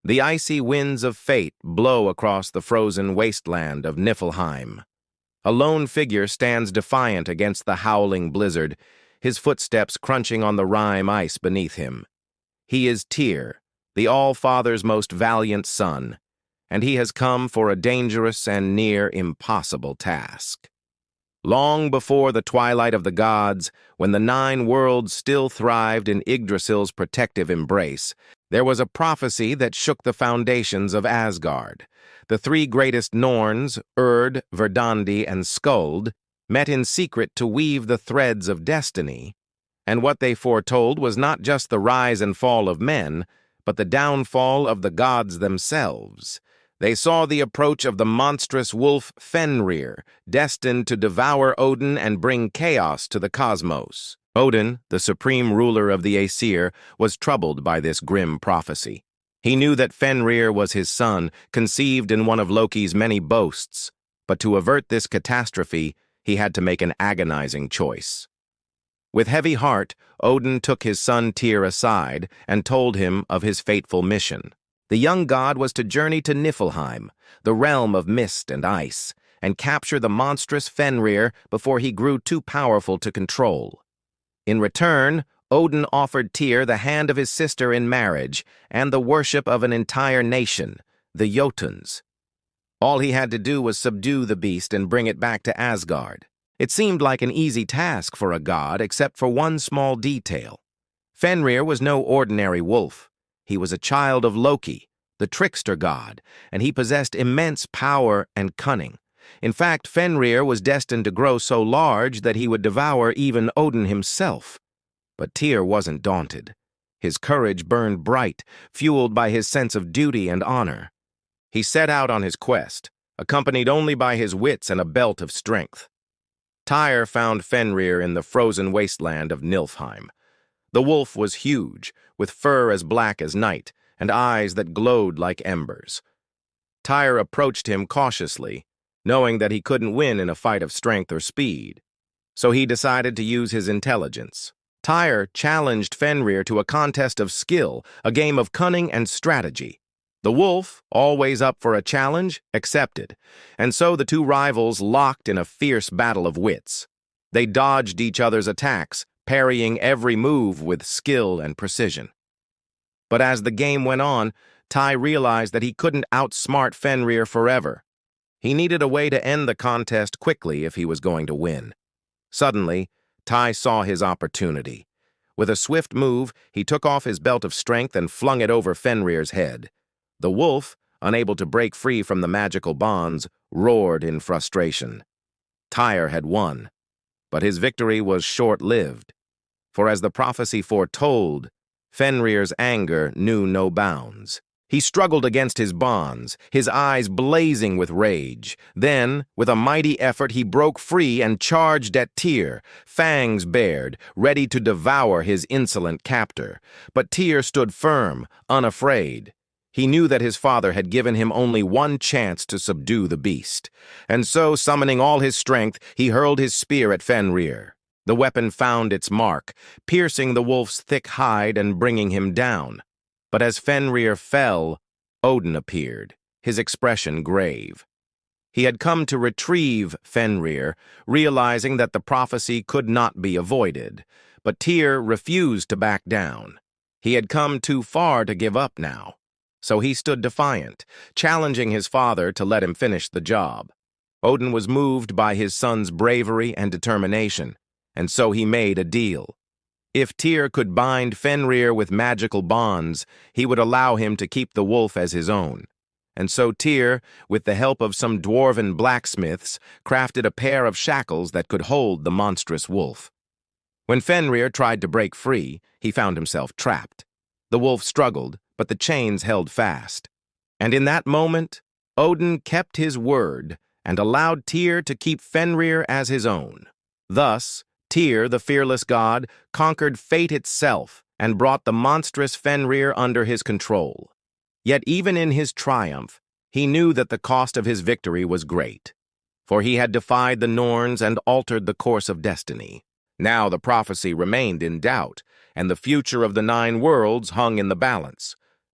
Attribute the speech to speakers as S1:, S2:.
S1: The icy winds of fate blow across the frozen wasteland of Niflheim. A lone figure stands defiant against the howling blizzard, his footsteps crunching on the rime ice beneath him. He is Tyr, the All-Father's most valiant son, and he has come for a dangerous and near impossible task. Long before the twilight of the gods, when the 9 worlds still thrived in Yggdrasil's protective embrace, there was a prophecy that shook the foundations of Asgard. The 3 greatest Norns, Urd, Verdandi, and Skuld, met in secret to weave the threads of destiny, and what they foretold was not just the rise and fall of men, but the downfall of the gods themselves. They saw the approach of the monstrous wolf Fenrir, destined to devour Odin and bring chaos to the cosmos. Odin, the supreme ruler of the Aesir, was troubled by this grim prophecy. He knew that Fenrir was his son, conceived in one of Loki's many boasts, but to avert this catastrophe, he had to make an agonizing choice. With heavy heart, Odin took his son Tyr aside and told him of his fateful mission. The young god was to journey to Niflheim, the realm of mist and ice, and capture the monstrous Fenrir before he grew too powerful to control. In return, Odin offered Tyr the hand of his sister in marriage and the worship of an entire nation, the Jotuns. All he had to do was subdue the beast and bring it back to Asgard. It seemed like an easy task for a god, except for one small detail. Fenrir was no ordinary wolf. He was a child of Loki, the trickster god, and he possessed immense power and cunning. In fact, Fenrir was destined to grow so large that he would devour even Odin himself. But Tyr wasn't daunted. His courage burned bright, fueled by his sense of duty and honor. He set out on his quest, accompanied only by his wits and a belt of strength. Tyr found Fenrir in the frozen wasteland of Niflheim. The wolf was huge, with fur as black as night, and eyes that glowed like embers. Tyr approached him cautiously, knowing that he couldn't win in a fight of strength or speed. So he decided to use his intelligence. Tyr challenged Fenrir to a contest of skill, a game of cunning and strategy. The wolf, always up for a challenge, accepted, and so the 2 rivals locked in a fierce battle of wits. They dodged each other's attacks, parrying every move with skill and precision. But as the game went on, Tyr realized that he couldn't outsmart Fenrir forever. He needed a way to end the contest quickly if he was going to win. Suddenly, Tyr saw his opportunity. With a swift move, he took off his belt of strength and flung it over Fenrir's head. The wolf, unable to break free from the magical bonds, roared in frustration. Tyr had won, but his victory was short-lived. For as the prophecy foretold, Fenrir's anger knew no bounds. He struggled against his bonds, his eyes blazing with rage. Then, with a mighty effort, he broke free and charged at Tyr, fangs bared, ready to devour his insolent captor. But Tyr stood firm, unafraid. He knew that his father had given him only one chance to subdue the beast, and so, summoning all his strength, he hurled his spear at Fenrir. The weapon found its mark, piercing the wolf's thick hide and bringing him down. But as Fenrir fell, Odin appeared, his expression grave. He had come to retrieve Fenrir, realizing that the prophecy could not be avoided, but Tyr refused to back down. He had come too far to give up now. So he stood defiant, challenging his father to let him finish the job. Odin was moved by his son's bravery and determination, and so he made a deal. If Tyr could bind Fenrir with magical bonds, he would allow him to keep the wolf as his own. And so Tyr, with the help of some dwarven blacksmiths, crafted a pair of shackles that could hold the monstrous wolf. When Fenrir tried to break free, he found himself trapped. The wolf struggled, but the chains held fast. And in that moment, Odin kept his word and allowed Tyr to keep Fenrir as his own. Thus, Tyr, the fearless god, conquered fate itself and brought the monstrous Fenrir under his control. Yet even in his triumph, he knew that the cost of his victory was great, for he had defied the Norns and altered the course of destiny. Now the prophecy remained in doubt, and the future of the 9 worlds hung in the balance.